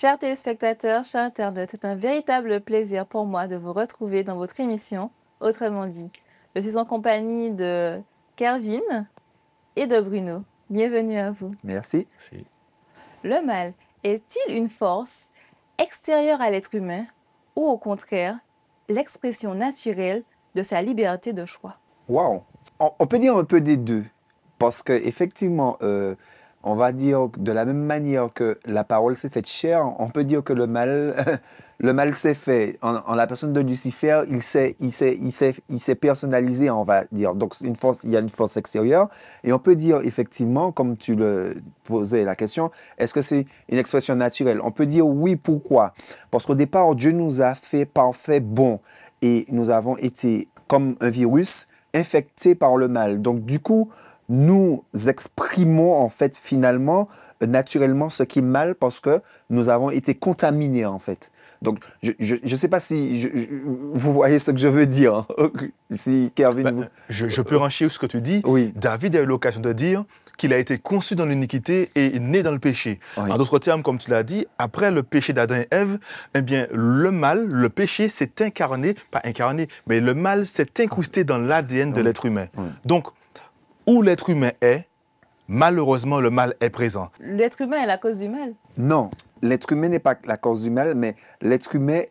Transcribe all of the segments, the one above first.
Chers téléspectateurs, chers internautes, c'est un véritable plaisir pour moi de vous retrouver dans votre émission, Autrement dit. Je suis en compagnie de Kervin et de Bruno. Bienvenue à vous. Merci. Le mal est-il une force extérieure à l'être humain ou au contraire l'expression naturelle de sa liberté de choix? Wow. On peut dire un peu des deux, parce qu'effectivement, on va dire de la même manière que la parole s'est faite chair, on peut dire que le mal, le mal s'est fait. En la personne de Lucifer, il s'est personnalisé, on va dire. Donc, il y a une force extérieure. Et on peut dire, effectivement, comme tu le posais la question, est-ce que c'est une expression naturelle? On peut dire oui, pourquoi? Parce qu'au départ, Dieu nous a fait parfaits, bons. Et nous avons été, comme un virus, infectés par le mal. Donc, du coup, nous exprimons en fait finalement naturellement ce qui est mal parce que nous avons été contaminés en fait. Donc je ne sais pas si vous voyez ce que je veux dire. Hein. Si Kervin vous... Je peux enrichir ce que tu dis. Oui. David a eu l'occasion de dire qu'il a été conçu dans l'iniquité et né dans le péché. Oui. En d'autres termes, comme tu l'as dit, après le péché d'Adam et Ève, eh bien, le mal, le péché s'est incarné, pas incarné, mais le mal s'est incrusté dans l'ADN de l'être humain. Oui. Donc, où l'être humain est, malheureusement, le mal est présent. L'être humain est la cause du mal? Non, l'être humain n'est pas la cause du mal, mais l'être humain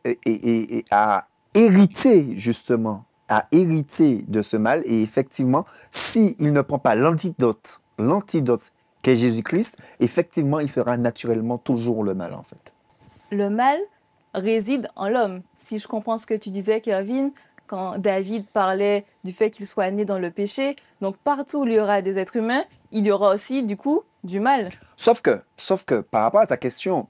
a hérité, justement, a hérité de ce mal. Et effectivement, s'il ne prend pas l'antidote qu'est Jésus-Christ, effectivement, il fera naturellement toujours le mal, en fait. Le mal réside en l'homme. Si je comprends ce que tu disais, Kervin, quand David parlait du fait qu'il soit né dans le péché, donc partout où il y aura des êtres humains, il y aura aussi, du coup, du mal. Sauf que par rapport à ta question,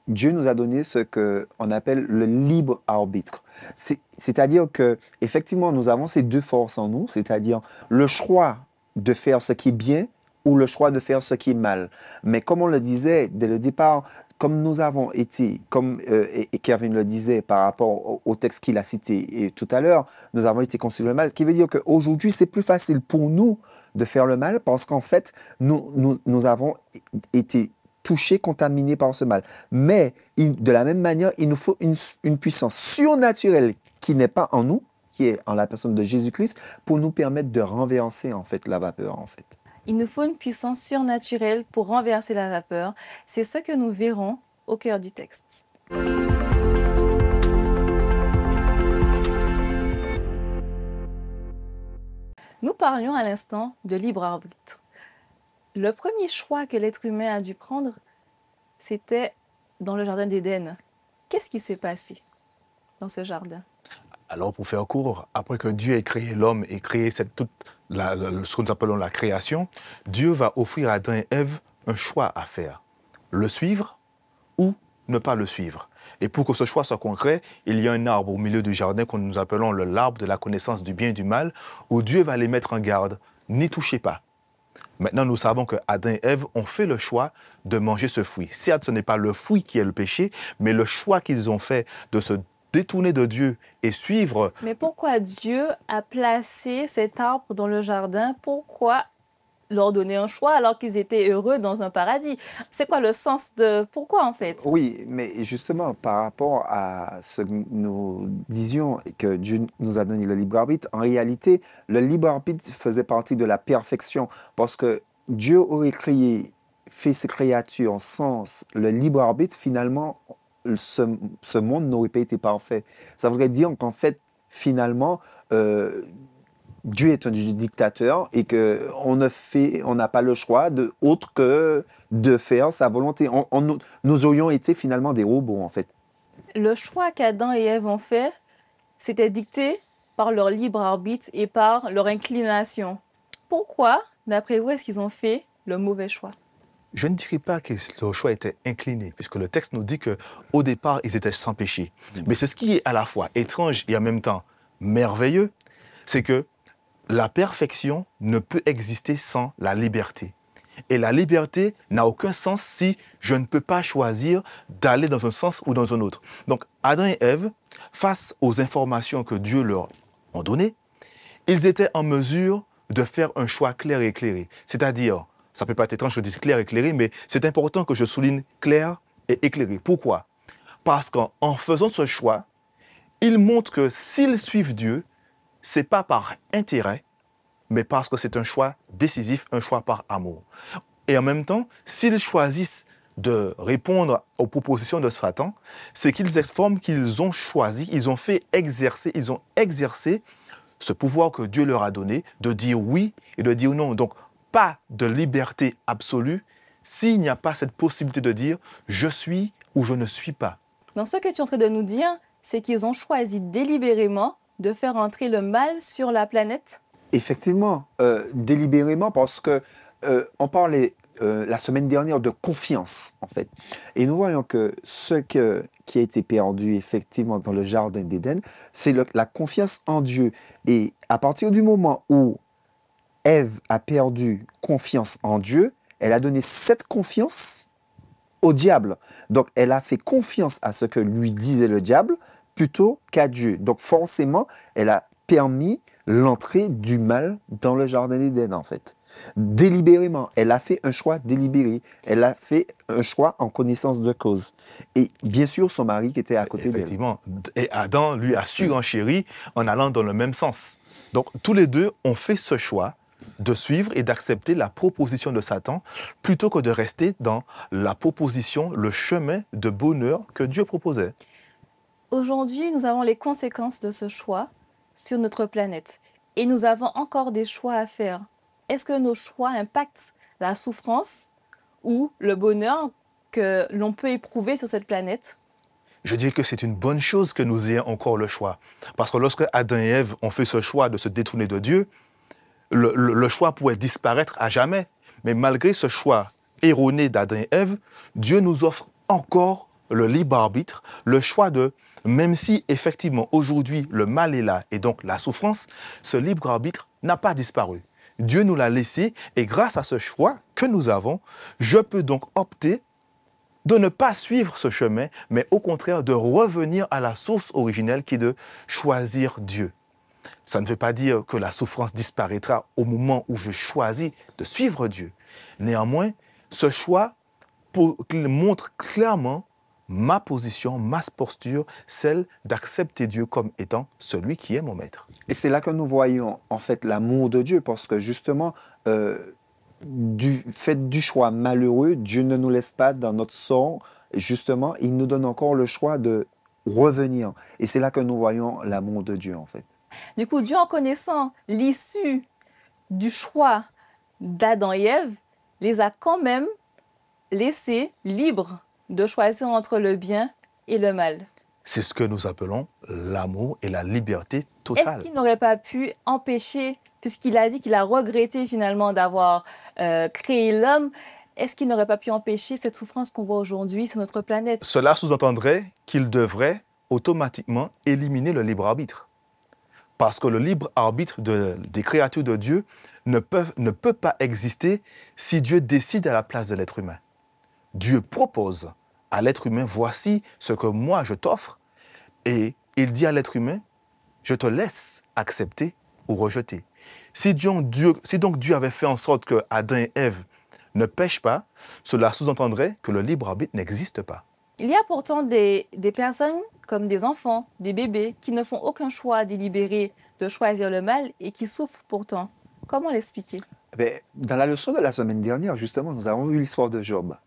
Dieu nous a donné ce qu'on appelle le libre arbitre. C'est-à-dire que effectivement, nous avons ces deux forces en nous, c'est-à-dire le choix de faire ce qui est bien ou le choix de faire ce qui est mal. Mais comme on le disait dès le départ, comme nous avons été, comme et Kervin le disait par rapport au texte qu'il a cité tout à l'heure, nous avons été conçus le mal, ce qui veut dire qu'aujourd'hui, c'est plus facile pour nous de faire le mal parce qu'en fait, nous avons été touchés, contaminés par ce mal. Mais de la même manière, il nous faut une puissance surnaturelle qui n'est pas en nous, qui est en la personne de Jésus-Christ, pour nous permettre de renverser en fait la vapeur en fait. Il nous faut une puissance surnaturelle pour renverser la vapeur. C'est ce que nous verrons au cœur du texte. Nous parlions à l'instant de libre arbitre. Le premier choix que l'être humain a dû prendre, c'était dans le jardin d'Éden. Qu'est-ce qui s'est passé dans ce jardin? Alors, pour faire court, après que Dieu ait créé l'homme et créé ce que nous appelons la création, Dieu va offrir à Adam et Ève un choix à faire. Le suivre ou ne pas le suivre. Et pour que ce choix soit concret, il y a un arbre au milieu du jardin que nous appelons l'arbre de la connaissance du bien et du mal, où Dieu va les mettre en garde. N'y touchez pas. Maintenant, nous savons que Adam et Ève ont fait le choix de manger ce fruit. Certes, ce n'est pas le fruit qui est le péché, mais le choix qu'ils ont fait de se détourner de Dieu et suivre... Mais pourquoi Dieu a placé cet arbre dans le jardin? Pourquoi leur donner un choix alors qu'ils étaient heureux dans un paradis? C'est quoi le sens de... Pourquoi en fait? Oui, mais justement, par rapport à ce que nous disions, que Dieu nous a donné le libre arbitre, en réalité, le libre arbitre faisait partie de la perfection, parce que Dieu aurait fait ses créatures sans le libre arbitre, finalement, ce monde n'aurait pas été parfait. Ça voudrait dire qu'en fait, finalement, Dieu est un dictateur et qu'on n'a pas le choix autre que de faire sa volonté. Nous aurions été finalement des robots, en fait. Le choix qu'Adam et Ève ont fait, c'était dicté par leur libre arbitre et par leur inclination. Pourquoi, d'après vous, est-ce qu'ils ont fait le mauvais choix? Je ne dirais pas que leur choix était incliné, puisque le texte nous dit qu'au départ, ils étaient sans péché. Mais c'est ce qui est à la fois étrange et en même temps merveilleux, c'est que la perfection ne peut exister sans la liberté. Et la liberté n'a aucun sens si je ne peux pas choisir d'aller dans un sens ou dans un autre. Donc, Adam et Ève, face aux informations que Dieu leur a données, ils étaient en mesure de faire un choix clair et éclairé. C'est-à-dire, ça ne peut pas être étrange, je dis clair et éclairé, mais c'est important que je souligne clair et éclairé. Pourquoi? Parce qu'en faisant ce choix, ils montrent que s'ils suivent Dieu, ce n'est pas par intérêt, mais parce que c'est un choix décisif, un choix par amour. Et en même temps, s'ils choisissent de répondre aux propositions de Satan, c'est qu'ils exforment qu'ils ont choisi, ils ont exercé ce pouvoir que Dieu leur a donné, de dire oui et de dire non. Donc, pas de liberté absolue s'il n'y a pas cette possibilité de dire « je suis » ou « je ne suis pas ». Donc, ce que tu es en train de nous dire, c'est qu'ils ont choisi délibérément de faire entrer le mal sur la planète? Effectivement, délibérément, parce que on parlait la semaine dernière de confiance, en fait. Et nous voyons que qui a été perdu, effectivement, dans le jardin d'Éden, c'est la confiance en Dieu. Et à partir du moment où Ève a perdu confiance en Dieu, elle a donné cette confiance au diable. Donc, elle a fait confiance à ce que lui disait le diable plutôt qu'à Dieu. Donc, forcément, elle a permis l'entrée du mal dans le jardin d'Éden, en fait. Délibérément, elle a fait un choix délibéré. Elle a fait un choix en connaissance de cause. Et bien sûr, son mari qui était à côté d'elle. Effectivement. Et Adam, lui, a surenchéri en allant dans le même sens. Donc, tous les deux ont fait ce choix de suivre et d'accepter la proposition de Satan plutôt que de rester dans la proposition, le chemin de bonheur que Dieu proposait. Aujourd'hui, nous avons les conséquences de ce choix sur notre planète. Et nous avons encore des choix à faire. Est-ce que nos choix impactent la souffrance ou le bonheur que l'on peut éprouver sur cette planète? Je dirais que c'est une bonne chose que nous ayons encore le choix. Parce que lorsque Adam et Ève ont fait ce choix de se détourner de Dieu, le choix pouvait disparaître à jamais. Mais malgré ce choix erroné d'Adam et Ève, Dieu nous offre encore le libre arbitre, le choix de, même si effectivement aujourd'hui le mal est là et donc la souffrance, ce libre arbitre n'a pas disparu. Dieu nous l'a laissé et grâce à ce choix que nous avons, je peux donc opter de ne pas suivre ce chemin, mais au contraire de revenir à la source originelle qui est de choisir Dieu. Ça ne veut pas dire que la souffrance disparaîtra au moment où je choisis de suivre Dieu. Néanmoins, ce choix montre clairement ma position, ma posture, celle d'accepter Dieu comme étant celui qui est mon maître. Et c'est là que nous voyons en fait l'amour de Dieu, parce que justement, du fait du choix malheureux, Dieu ne nous laisse pas dans notre sort. Justement, il nous donne encore le choix de revenir. Et c'est là que nous voyons l'amour de Dieu en fait. Du coup, Dieu, en connaissant l'issue du choix d'Adam et Ève, les a quand même laissés libres de choisir entre le bien et le mal. C'est ce que nous appelons l'amour et la liberté Est-ce totale. qu'il n'aurait pas pu empêcher, puisqu'il a dit qu'il a regretté finalement d'avoir créé l'homme, est-ce qu'il n'aurait pas pu empêcher cette souffrance qu'on voit aujourd'hui sur notre planète? Cela sous-entendrait qu'il devrait automatiquement éliminer le libre arbitre. Parce que le libre arbitre des créatures de Dieu ne peut pas exister si Dieu décide à la place de l'être humain. Dieu propose à l'être humain, voici ce que moi je t'offre. Et il dit à l'être humain, je te laisse accepter ou rejeter. Si donc Dieu avait fait en sorte que Adam et Ève ne pêchent pas, cela sous-entendrait que le libre arbitre n'existe pas. Il y a pourtant des personnes, comme des enfants, des bébés, qui ne font aucun choix délibéré de choisir le mal et qui souffrent pourtant. Comment l'expliquer? Dans la leçon de la semaine dernière, justement, nous avons vu l'histoire de Job.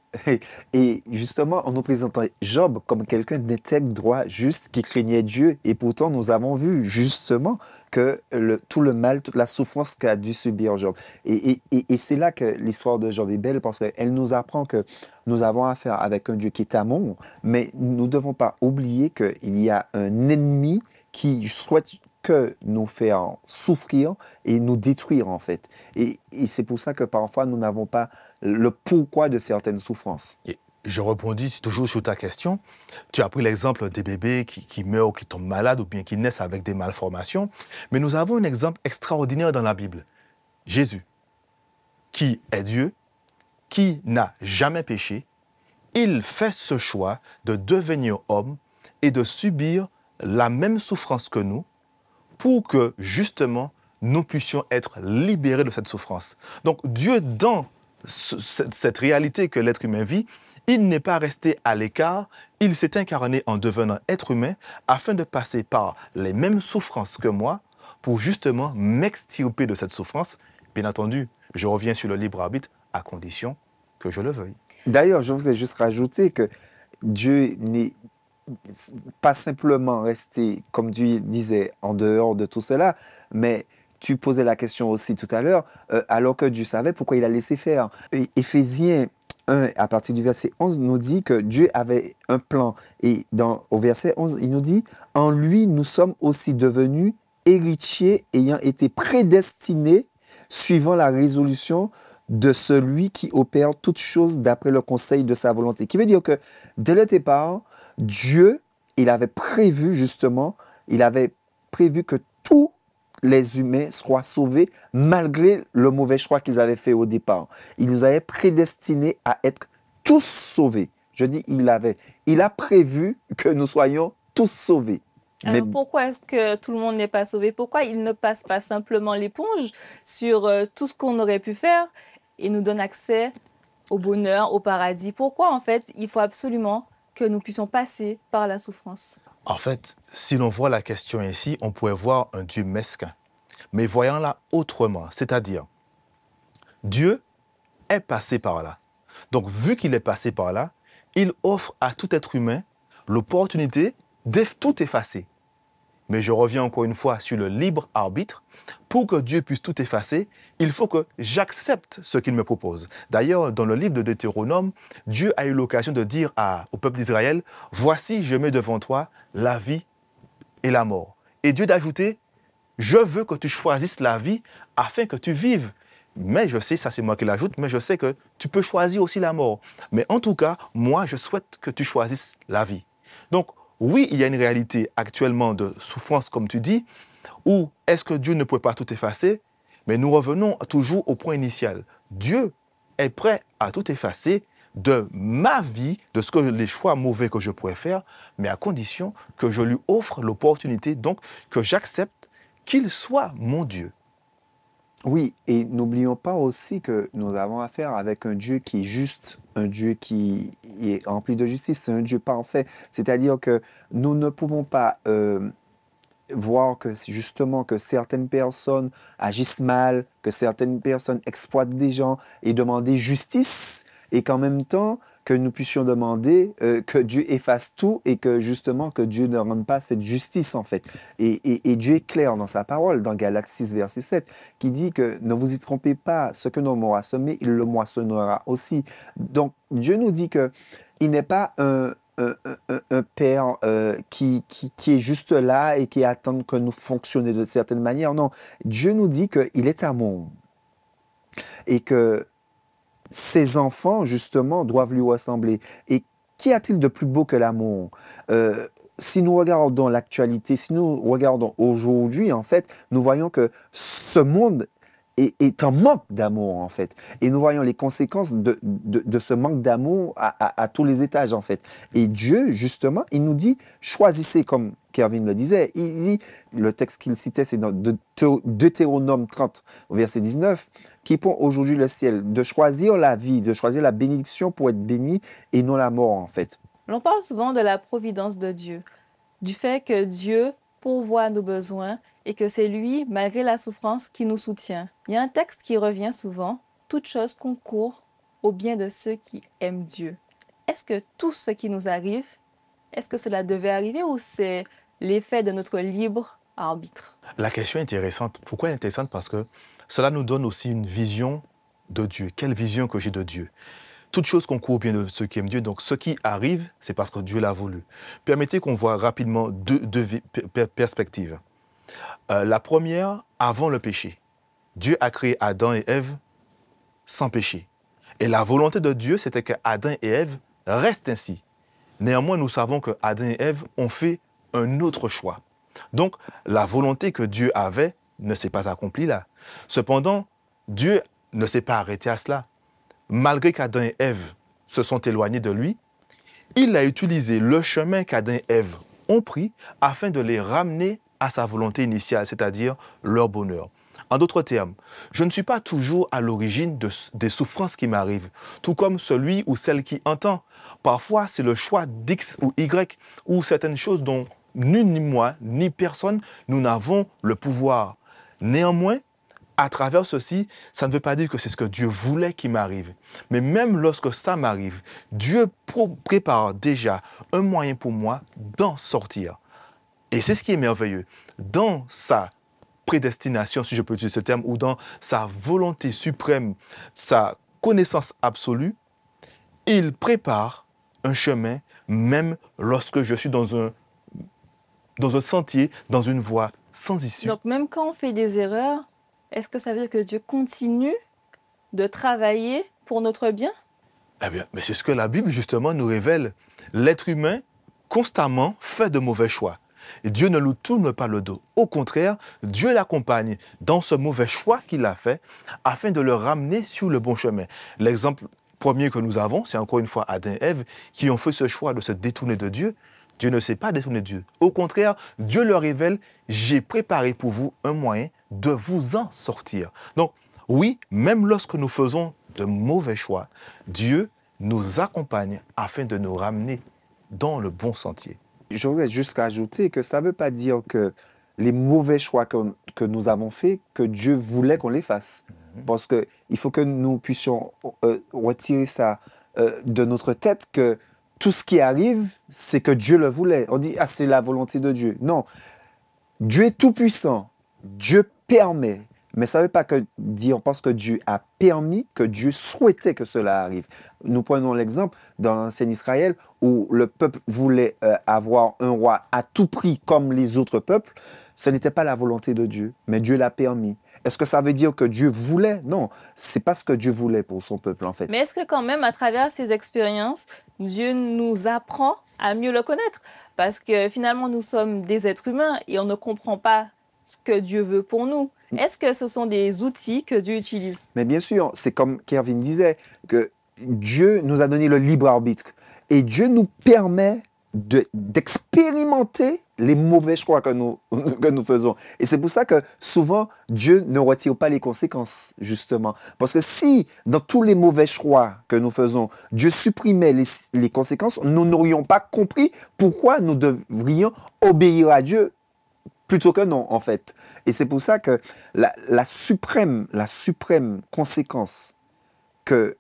Et justement, on nous présentait Job comme quelqu'un d'intègre, droit, juste, qui craignait Dieu. Et pourtant, nous avons vu justement que tout le mal, toute la souffrance qu'a dû subir Job. Et c'est là que l'histoire de Job est belle, parce qu'elle nous apprend que nous avons affaire avec un Dieu qui est amour, mais nous ne devons pas oublier qu'il y a un ennemi qui souhaite que nous faire souffrir et nous détruire en fait. Et c'est pour ça que parfois nous n'avons pas le pourquoi de certaines souffrances. Et je rebondis toujours sur ta question. Tu as pris l'exemple des bébés qui meurent ou qui tombent malades ou bien qui naissent avec des malformations. Mais nous avons un exemple extraordinaire dans la Bible. Jésus, qui est Dieu, qui n'a jamais péché, il fait ce choix de devenir homme et de subir la même souffrance que nous, pour que, justement, nous puissions être libérés de cette souffrance. Donc, Dieu, dans cette réalité que l'être humain vit, il n'est pas resté à l'écart, il s'est incarné en devenant être humain afin de passer par les mêmes souffrances que moi pour justement m'extirper de cette souffrance. Bien entendu, je reviens sur le libre arbitre à condition que je le veuille. D'ailleurs, je voudrais juste rajouter que Dieu n'est pas simplement resté, comme Dieu disait, en dehors de tout cela, mais tu posais la question aussi tout à l'heure, alors que Dieu savait pourquoi il a laissé faire. Et Éphésiens 1, à partir du verset 11, nous dit que Dieu avait un plan. Et au verset 11, il nous dit, « En lui, nous sommes aussi devenus héritiers ayant été prédestinés suivant la résolution de celui qui opère toutes choses d'après le conseil de sa volonté. » Qui veut dire que dès le départ, Dieu, il avait prévu justement, il avait prévu que tous les humains soient sauvés malgré le mauvais choix qu'ils avaient fait au départ. Il nous avait prédestinés à être tous sauvés. Je dis il a prévu que nous soyons tous sauvés. Alors pourquoi est-ce que tout le monde n'est pas sauvé? Pourquoi il ne passe pas simplement l'éponge sur tout ce qu'on aurait pu faire et nous donne accès au bonheur, au paradis? Pourquoi en fait il faut absolument que nous puissions passer par la souffrance? En fait, si l'on voit la question ici, on pourrait voir un Dieu mesquin. Mais voyons-la autrement, c'est-à-dire, Dieu est passé par là. Donc, vu qu'il est passé par là, il offre à tout être humain l'opportunité de tout effacer. Mais je reviens encore une fois sur le libre arbitre. Pour que Dieu puisse tout effacer, il faut que j'accepte ce qu'il me propose. D'ailleurs, dans le livre de Deutéronome, Dieu a eu l'occasion de dire au peuple d'Israël, « Voici, je mets devant toi la vie et la mort. » Et Dieu d'ajouter, « Je veux que tu choisisses la vie afin que tu vives. » Mais je sais, ça c'est moi qui l'ajoute, mais je sais que tu peux choisir aussi la mort. Mais en tout cas, moi, je souhaite que tu choisisses la vie. Donc, oui, il y a une réalité actuellement de souffrance, comme tu dis, où est-ce que Dieu ne peut pas tout effacer? Mais nous revenons toujours au point initial. Dieu est prêt à tout effacer de ma vie, de les choix mauvais que je pourrais faire, mais à condition que je lui offre l'opportunité, donc que j'accepte qu'il soit mon Dieu. Oui, et n'oublions pas aussi que nous avons affaire avec un Dieu qui est juste, un Dieu qui est rempli de justice, c'est un Dieu parfait. C'est-à-dire que nous ne pouvons pas voir que justement que certaines personnes agissent mal, que certaines personnes exploitent des gens et demander justice, et qu'en même temps que nous puissions demander que Dieu efface tout et que justement que Dieu ne rende pas cette justice en fait. Et Dieu est clair dans sa parole, dans Galates 6, verset 7, qui dit que ne vous y trompez pas, ce que l'homme aura semé, il le moissonnera aussi. Donc Dieu nous dit que il n'est pas un père qui est juste là et qui attend que nous fonctionnions de certaine manière. Non, Dieu nous dit qu'il est amour et que ses enfants, justement, doivent lui ressembler. Et qu'y a-t-il de plus beau que l'amour? Si nous regardons l'actualité, si nous regardons aujourd'hui, en fait, nous voyons que ce monde est en manque d'amour, en fait. Et nous voyons les conséquences de ce manque d'amour à tous les étages, en fait. Et Dieu, justement, il nous dit, choisissez, comme Kervin le disait, il dit, le texte qu'il citait, c'est dans Deutéronome 30, verset 19, qui pond aujourd'hui le ciel, de choisir la vie, de choisir la bénédiction pour être béni et non la mort, en fait. L'on parle souvent de la providence de Dieu, du fait que Dieu pourvoit à nos besoins et que c'est lui, malgré la souffrance, qui nous soutient. Il y a un texte qui revient souvent, « Toute chose concourt au bien de ceux qui aiment Dieu ». Est-ce que tout ce qui nous arrive, est-ce que cela devait arriver ou c'est l'effet de notre libre arbitre? La question est intéressante. Pourquoi elle est intéressante? Parce que cela nous donne aussi une vision de Dieu. Quelle vision que j'ai de Dieu? Toute chose concourt au bien de ceux qui aiment Dieu. Donc, ce qui arrive, c'est parce que Dieu l'a voulu. Permettez qu'on voit rapidement deux perspectives. La première, avant le péché. Dieu a créé Adam et Ève sans péché. Et la volonté de Dieu, c'était que Adam et Ève restent ainsi. Néanmoins, nous savons que Adam et Ève ont fait un autre choix. Donc, la volonté que Dieu avait ne s'est pas accomplie là. Cependant, Dieu ne s'est pas arrêté à cela. Malgré qu'Adam et Ève se sont éloignés de lui, il a utilisé le chemin qu'Adam et Ève ont pris afin de les ramener à sa volonté initiale, c'est-à-dire leur bonheur. En d'autres termes, je ne suis pas toujours à l'origine des souffrances qui m'arrivent, tout comme celui ou celle qui entend. Parfois, c'est le choix d'X ou Y, ou certaines choses dont nul ni moi, ni personne, nous n'avons le pouvoir. Néanmoins, à travers ceci, ça ne veut pas dire que c'est ce que Dieu voulait qui m'arrive. Mais même lorsque ça m'arrive, Dieu prépare déjà un moyen pour moi d'en sortir. Et c'est ce qui est merveilleux. Dans sa prédestination, si je peux utiliser ce terme, ou dans sa volonté suprême, sa connaissance absolue, il prépare un chemin, même lorsque je suis dans un sentier, dans une voie sans issue. Donc même quand on fait des erreurs, est-ce que ça veut dire que Dieu continue de travailler pour notre bien? Eh bien, mais c'est ce que la Bible, justement, nous révèle. L'être humain, constamment, fait de mauvais choix. Et Dieu ne lui tourne pas le dos. Au contraire, Dieu l'accompagne dans ce mauvais choix qu'il a fait afin de le ramener sur le bon chemin. L'exemple premier que nous avons, c'est encore une fois Adam et Ève qui ont fait ce choix de se détourner de Dieu. Dieu ne s'est pas détourné de Dieu. Au contraire, Dieu leur révèle, j'ai préparé pour vous un moyen de vous en sortir. Donc, oui, même lorsque nous faisons de mauvais choix, Dieu nous accompagne afin de nous ramener dans le bon sentier. J'aurais juste ajouté que ça ne veut pas dire que les mauvais choix que nous avons faits, que Dieu voulait qu'on les fasse. Parce qu'il faut que nous puissions retirer ça de notre tête, que tout ce qui arrive, c'est que Dieu le voulait. On dit, ah, c'est la volonté de Dieu. Non, Dieu est tout-puissant. Dieu permet. Mais ça ne veut pas dire parce que Dieu a permis, que Dieu souhaitait que cela arrive. Nous prenons l'exemple dans l'ancien Israël où le peuple voulait avoir un roi à tout prix comme les autres peuples. Ce n'était pas la volonté de Dieu, mais Dieu l'a permis. Est-ce que ça veut dire que Dieu voulait? Non, c'est pas ce que Dieu voulait pour son peuple en fait. Mais est-ce que quand même, à travers ces expériences, Dieu nous apprend à mieux le connaître? Parce que finalement, nous sommes des êtres humains et on ne comprend pas ce que Dieu veut pour nous. Est-ce que ce sont des outils que Dieu utilise? Mais bien sûr, c'est comme Kervin disait, que Dieu nous a donné le libre arbitre. Et Dieu nous permet d'expérimenter les mauvais choix que nous faisons. Et c'est pour ça que souvent, Dieu ne retire pas les conséquences, justement. Parce que si, dans tous les mauvais choix que nous faisons, Dieu supprimait les conséquences, nous n'aurions pas compris pourquoi nous devrions obéir à Dieu plutôt que non, en fait. Et c'est pour ça que la suprême conséquence que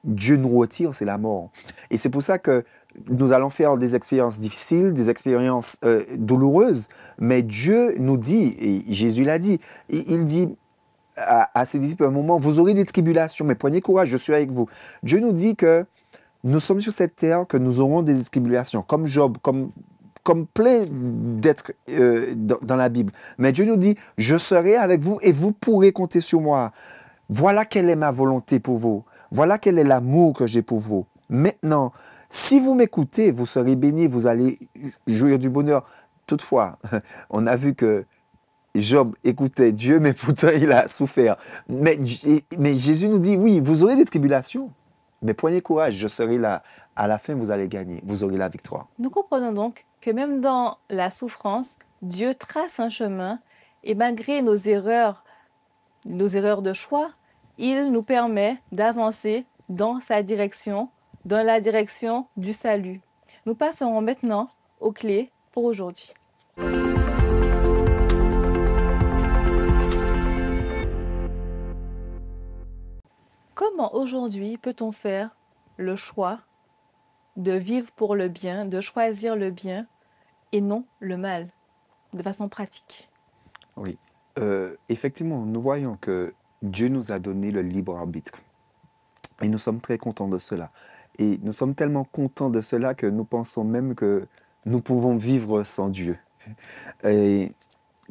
Dieu nous retire, c'est la mort. Et c'est pour ça que nous allons faire des expériences difficiles, des expériences douloureuses, mais Dieu nous dit, et Jésus l'a dit, il dit à ses disciples à un moment, vous aurez des tribulations, mais prenez courage, je suis avec vous. Dieu nous dit que nous sommes sur cette terre, que nous aurons des tribulations, comme Job, comme plein d'êtres dans la Bible. Mais Dieu nous dit, je serai avec vous et vous pourrez compter sur moi. Voilà quelle est ma volonté pour vous. Voilà quel est l'amour que j'ai pour vous. Maintenant, si vous m'écoutez, vous serez bénis, vous allez jouir du bonheur. Toutefois, on a vu que Job écoutait Dieu, mais pourtant il a souffert. Mais Jésus nous dit, oui, vous aurez des tribulations, mais prenez courage, je serai là. À la fin, vous allez gagner, vous aurez la victoire. Nous comprenons donc que même dans la souffrance, Dieu trace un chemin et malgré nos erreurs de choix, il nous permet d'avancer dans sa direction, dans la direction du salut. Nous passerons maintenant aux clés pour aujourd'hui. Comment aujourd'hui peut-on faire le choix de vivre pour le bien, de choisir le bien et non le mal, de façon pratique? Oui, effectivement, nous voyons que Dieu nous a donné le libre arbitre. Et nous sommes très contents de cela. Et nous sommes tellement contents de cela que nous pensons même que nous pouvons vivre sans Dieu. Et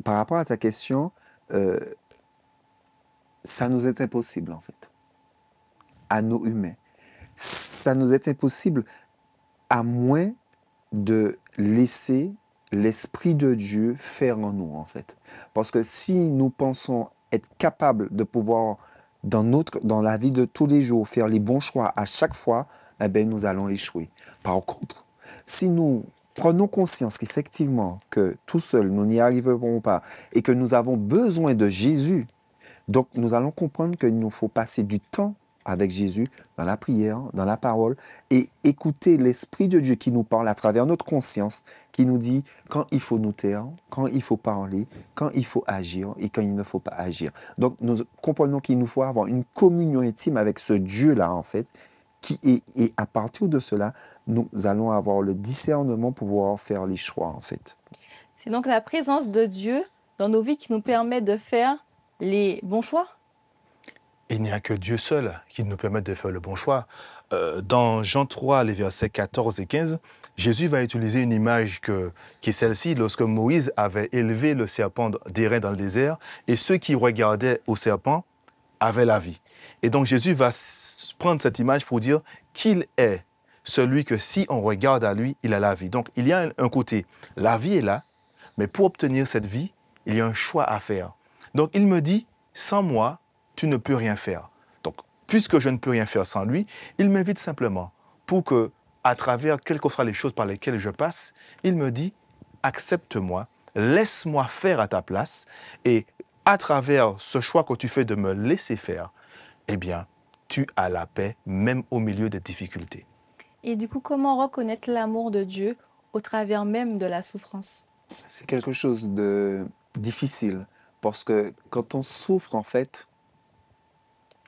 par rapport à ta question, ça nous est impossible en fait, à nous humains. Ça nous est impossible à moins de laisser l'Esprit de Dieu faire en nous, en fait. Parce que si nous pensons être capables de pouvoir, dans la vie de tous les jours, faire les bons choix à chaque fois, eh bien, nous allons échouer. Par contre, si nous prenons conscience qu'effectivement, que tout seul, nous n'y arriverons pas et que nous avons besoin de Jésus Donc, nous allons comprendre qu'il nous faut passer du temps avec Jésus dans la prière, dans la parole, et écouter l'Esprit de Dieu qui nous parle à travers notre conscience, qui nous dit quand il faut nous taire, quand il faut parler, quand il faut agir et quand il ne faut pas agir. Donc, nous comprenons qu'il nous faut avoir une communion intime avec ce Dieu-là, en fait, et à partir de cela, nous allons avoir le discernement pour pouvoir faire les choix, en fait. C'est donc la présence de Dieu dans nos vies qui nous permet de faire les bons choix. Il n'y a que Dieu seul qui nous permet de faire le bon choix. Dans Jean 3, les versets 14 et 15, Jésus va utiliser une image qui est celle-ci, lorsque Moïse avait élevé le serpent d'airain dans le désert, et ceux qui regardaient au serpent avaient la vie. Et donc Jésus va prendre cette image pour dire qu'il est celui que si on regarde à lui, il a la vie. Donc il y a un côté, la vie est là, mais pour obtenir cette vie, il y a un choix à faire. Donc il me dit, sans moi, tu ne peux rien faire. Donc, puisque je ne peux rien faire sans lui, il m'invite simplement pour que, à travers quelles que soient les choses par lesquelles je passe, il me dit, accepte-moi, laisse-moi faire à ta place, et à travers ce choix que tu fais de me laisser faire, eh bien, tu as la paix, même au milieu des difficultés. Et du coup, comment reconnaître l'amour de Dieu au travers même de la souffrance? C'est quelque chose de difficile parce que quand on souffre, en fait,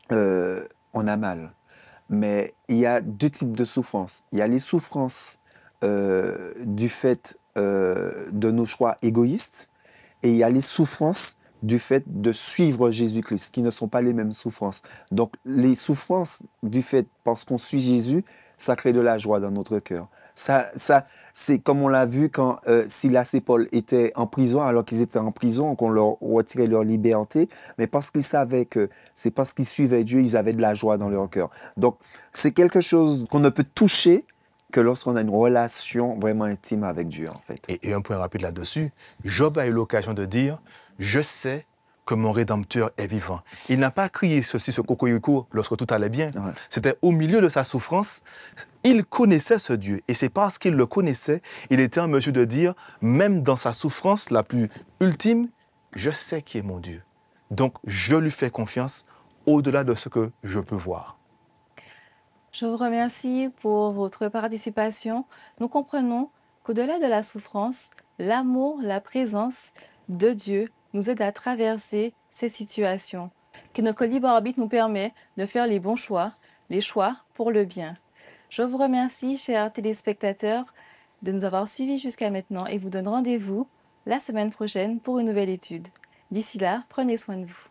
on a mal. Mais il y a deux types de souffrances. Il y a les souffrances du fait de nos choix égoïstes et il y a les souffrances du fait de suivre Jésus-Christ, qui ne sont pas les mêmes souffrances. Donc, les souffrances du fait, parce qu'on suit Jésus, ça crée de la joie dans notre cœur. C'est comme on l'a vu quand Silas et Paul étaient en prison, alors qu'ils étaient en prison, qu'on leur retirait leur liberté, mais parce qu'ils savaient que c'est parce qu'ils suivaient Dieu, ils avaient de la joie dans leur cœur. Donc, c'est quelque chose qu'on ne peut toucher que lorsqu'on a une relation vraiment intime avec Dieu, en fait. Et un point rapide là-dessus, Job a eu l'occasion de dire, je sais que mon Rédempteur est vivant. Il n'a pas crié ce cocorico lorsque tout allait bien. Ouais. C'était au milieu de sa souffrance, il connaissait ce Dieu. Et c'est parce qu'il le connaissait, il était en mesure de dire, même dans sa souffrance la plus ultime, je sais qui est mon Dieu. Donc, je lui fais confiance au-delà de ce que je peux voir. Je vous remercie pour votre participation. Nous comprenons qu'au-delà de la souffrance, l'amour, la présence de Dieu nous aide à traverser ces situations, que notre libre arbitre nous permet de faire les bons choix, les choix pour le bien. Je vous remercie, chers téléspectateurs, de nous avoir suivis jusqu'à maintenant et vous donne rendez-vous la semaine prochaine pour une nouvelle étude. D'ici là, prenez soin de vous.